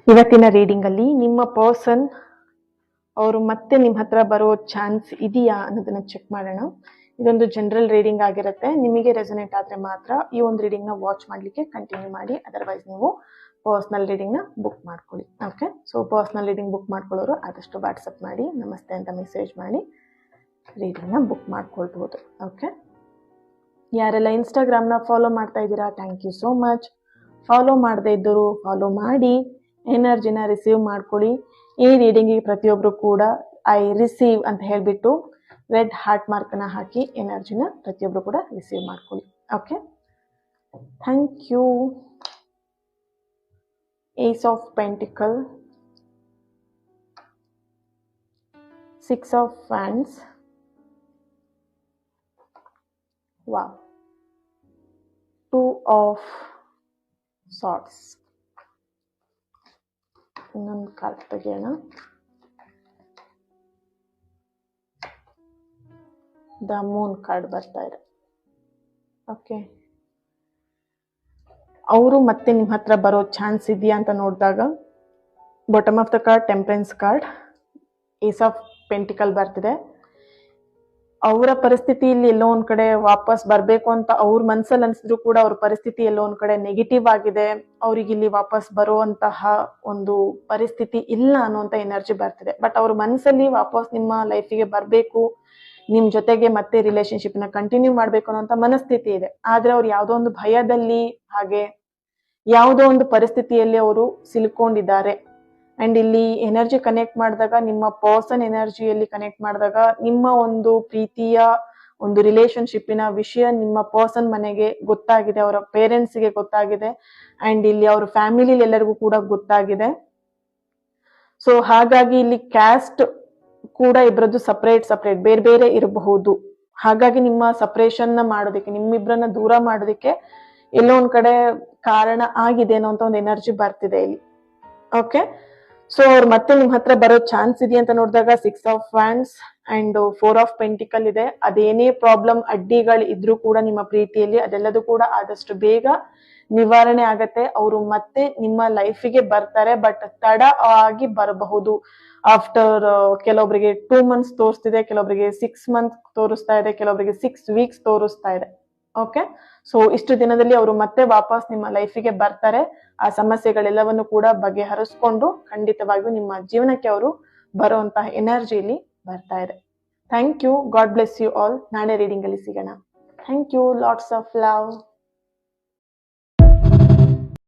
ಇವತ್ತಿನ ರೀಡಿಂಗ್ ಅಲ್ಲಿ ನಿಮ್ಮ ಪರ್ಸನ್ ಅವರು ಮತ್ತೆ ನಿಮ್ಮ ಹತ್ರ ಬರೋ ಚಾನ್ಸ್ ಇದೆಯಾ ಅನ್ನೋದನ್ನ ಚೆಕ್ ಮಾಡೋಣ. ಇದೊಂದು ಜನರಲ್ ರೀಡಿಂಗ್ ಆಗಿರುತ್ತೆ. ನಿಮಗೆ ರೆಸೊನೇಟ್ ಆದ್ರೆ ಮಾತ್ರ ಈ ಒಂದು ರೀಡಿಂಗ್ ನ ವಾಚ್ ಮಾಡ್ಲಿಕ್ಕೆ ಕಂಟಿನ್ಯೂ ಮಾಡಿ. ಅದರ್ವೈಸ್ ನೀವು ಪರ್ಸನಲ್ ರೀಡಿಂಗ್ ನ ಬುಕ್ ಮಾಡ್ಕೊಳ್ಳಿ. Okay, so personal reading book ಮಾಡ್ಕೊಳ್ಳೋರು ಆದಷ್ಟು ವಾಟ್ಸಪ್ ಮಾಡಿ ನಮಸ್ತೆ ಅಂತ ಮೆಸೇಜ್ ಮಾಡಿ ರೀಡಿಂಗ್ ನ ಬುಕ್ ಮಾಡ್ಕೊಳ್ಬಹುದು. ಓಕೆ, ಯಾರೆಲ್ಲ ಇನ್ಸ್ಟಾಗ್ರಾಮ್ನ ಫಾಲೋ ಮಾಡ್ತಾ ಇದ್ದೀರಾ, thank you so much. Follow ಮಾಡದೇ ಇದ್ದರು ಫಾಲೋ ಮಾಡಿ ಎನರ್ಜಿನ ರಿಸೀವ್ ಮಾಡ್ಕೊಳ್ಳಿ. ಈ ರೀಡಿಂಗಿಗೆ ಪ್ರತಿಯೊಬ್ಬರು ಕೂಡ ಐ ರಿಸೀವ್ ಅಂತ ಹೇಳ್ಬಿಟ್ಟು ರೆಡ್ ಹಾರ್ಟ್ ಮಾರ್ಕ್ನ ಹಾಕಿ ಎನರ್ಜಿನ ಪ್ರತಿಯೊಬ್ಬರು ಕೂಡ ರಿಸೀವ್ ಮಾಡ್ಕೊಳ್ಳಿ. Okay, thank you. Ace of pentacle, 6 of ಫ್ಯಾನ್ಸ್, ವಾವ್, 2 ಆಫ್ ಸಾರ್ಟ್ಸ್. ಇನ್ನೊಂದು ಕಾರ್ಡ್ ತೆಗೆಯೋಣ. ದ ಮೂನ್ ಕಾರ್ಡ್ ಬರ್ತಾ ಇದೆ. ಓಕೆ, ಅವರು ಮತ್ತೆ ನಿಮ್ಮ ಹತ್ರ ಬರೋ ಚಾನ್ಸ್ ಇದೆಯಾ ಅಂತ ನೋಡಿದಾಗ bottom of the card temperance card, ace of pentacle ಬರ್ತಿದೆ. ಅವರ ಪರಿಸ್ಥಿತಿ ಇಲ್ಲಿ ಎಲ್ಲೋ ಒಂದ್ ಕಡೆ ವಾಪಸ್ ಬರ್ಬೇಕು ಅಂತ ಅವ್ರ ಮನ್ಸಲ್ಲಿ ಅನ್ಸಿದ್ರು ಕೂಡ ಅವ್ರ ಪರಿಸ್ಥಿತಿ ಎಲ್ಲೋ ಒಂದ್ ಕಡೆ ನೆಗೆಟಿವ್ ಆಗಿದೆ. ಅವ್ರಿಗೆ ಇಲ್ಲಿ ವಾಪಸ್ ಬರುವಂತಹ ಒಂದು ಪರಿಸ್ಥಿತಿ ಇಲ್ಲ ಅನ್ನುವಂತ ಎನರ್ಜಿ ಬರ್ತಿದೆ. ಬಟ್ ಅವ್ರ ಮನ್ಸಲ್ಲಿ ವಾಪಸ್ ನಿಮ್ಮ ಲೈಫಿಗೆ ಬರ್ಬೇಕು, ನಿಮ್ ಜೊತೆಗೆ ಮತ್ತೆ ರಿಲೇಶನ್ಶಿಪ್ ನ ಕಂಟಿನ್ಯೂ ಮಾಡ್ಬೇಕು ಅನ್ನೋಂತ ಮನಸ್ಥಿತಿ ಇದೆ. ಆದ್ರೆ ಅವ್ರು ಯಾವ್ದೋ ಒಂದು ಭಯದಲ್ಲಿ ಹಾಗೆ ಯಾವುದೋ ಒಂದು ಪರಿಸ್ಥಿತಿಯಲ್ಲಿ ಅವರು ಸಿಲ್ಕೊಂಡಿದ್ದಾರೆ. ಅಂಡ್ ಇಲ್ಲಿ ಎನರ್ಜಿ ಕನೆಕ್ಟ್ ಮಾಡಿದಾಗ, ನಿಮ್ಮ ಪರ್ಸನ್ ಎನರ್ಜಿಯಲ್ಲಿ ಕನೆಕ್ಟ್ ಮಾಡಿದಾಗ ನಿಮ್ಮ ಒಂದು ಪ್ರೀತಿಯ ಒಂದು ರಿಲೇಶನ್ಶಿಪ್ಪಿನ ವಿಷಯ ನಿಮ್ಮ ಪರ್ಸನ್ ಮನೆಗೆ ಗೊತ್ತಾಗಿದೆ, ಅವರ ಪೇರೆಂಟ್ಸ್ಗೆ ಗೊತ್ತಾಗಿದೆ, ಅಂಡ್ ಇಲ್ಲಿ ಅವ್ರ ಫ್ಯಾಮಿಲಿ ಎಲ್ಲರಿಗೂ ಕೂಡ ಗೊತ್ತಾಗಿದೆ. ಸೊ ಹಾಗಾಗಿ ಇಲ್ಲಿ ಕ್ಯಾಸ್ಟ್ ಕೂಡ ಇಬ್ಬರದ್ದು ಸಪರೇಟ್ ಬೇರೆ ಬೇರೆ ಇರಬಹುದು. ಹಾಗಾಗಿ ನಿಮ್ಮ ಸಪರೇಷನ್ ನ ಮಾಡೋದಕ್ಕೆ, ನಿಮ್ಮಿಬ್ಬರನ್ನ ದೂರ ಮಾಡೋದಕ್ಕೆ ಎಲ್ಲೋ ಒಂದ್ ಕಡೆ ಕಾರಣ ಆಗಿದೆ ಅನ್ನೋಂತ ಒಂದು ಎನರ್ಜಿ ಬರ್ತಿದೆ ಇಲ್ಲಿ. ಓಕೆ, ಸೊ ಅವ್ರು ಮತ್ತೆ ನಿಮ್ ಹತ್ರ ಬರೋ ಚಾನ್ಸ್ ಇದೆ ಅಂತ ನೋಡಿದಾಗ 6 of fans and 4 of pentacle ಇದೆ. ಅದೇನೇ ಪ್ರಾಬ್ಲಮ್ ಅಡ್ಡಿಗಳು ಇದ್ರೂ ಕೂಡ ನಿಮ್ಮ ಪ್ರೀತಿಯಲ್ಲಿ ಅದೆಲ್ಲದೂ ಕೂಡ ಆದಷ್ಟು ಬೇಗ ನಿವಾರಣೆ ಆಗತ್ತೆ. ಅವರು ಮತ್ತೆ ನಿಮ್ಮ ಲೈಫಿಗೆ ಬರ್ತಾರೆ, ಬಟ್ ತಡ ಆಗಿ ಬರಬಹುದು. ಆಫ್ಟರ್ ಕೆಲವೊಬ್ಬರಿಗೆ 2 ಮಂತ್ಸ್ ತೋರಿಸ್ತಿದೆ, ಕೆಲವೊಬ್ಬರಿಗೆ 6 ಮಂತ್ ತೋರಿಸ್ತಾ ಇದೆ, ಕೆಲವೊಬ್ಬರಿಗೆ 6 ವೀಕ್ಸ್ ತೋರಿಸ್ತಾ ಇದೆ. ಓಕೆ, ಸೊ ಇಷ್ಟು ದಿನದಲ್ಲಿ ಅವರು ಮತ್ತೆ ವಾಪಸ್ ನಿಮ್ಮ ಲೈಫಿಗೆ ಬರ್ತಾರೆ. ಆ ಸಮಸ್ಯೆಗಳೆಲ್ಲವನ್ನು ಕೂಡ ಬಗೆಹರಿಸ್ಕೊಂಡು ಖಂಡಿತವಾಗಿಯೂ ನಿಮ್ಮ ಜೀವನಕ್ಕೆ ಅವರು ಬರುವಂತಹ ಎನರ್ಜಿ ಇಲ್ಲಿ ಬರ್ತಾ ಇದೆ. Thank you. God bless you all. ನಾಳೆ ರೀಡಿಂಗ್ ಅಲ್ಲಿ ಸಿಗೋಣ. Thank you. Lots of love.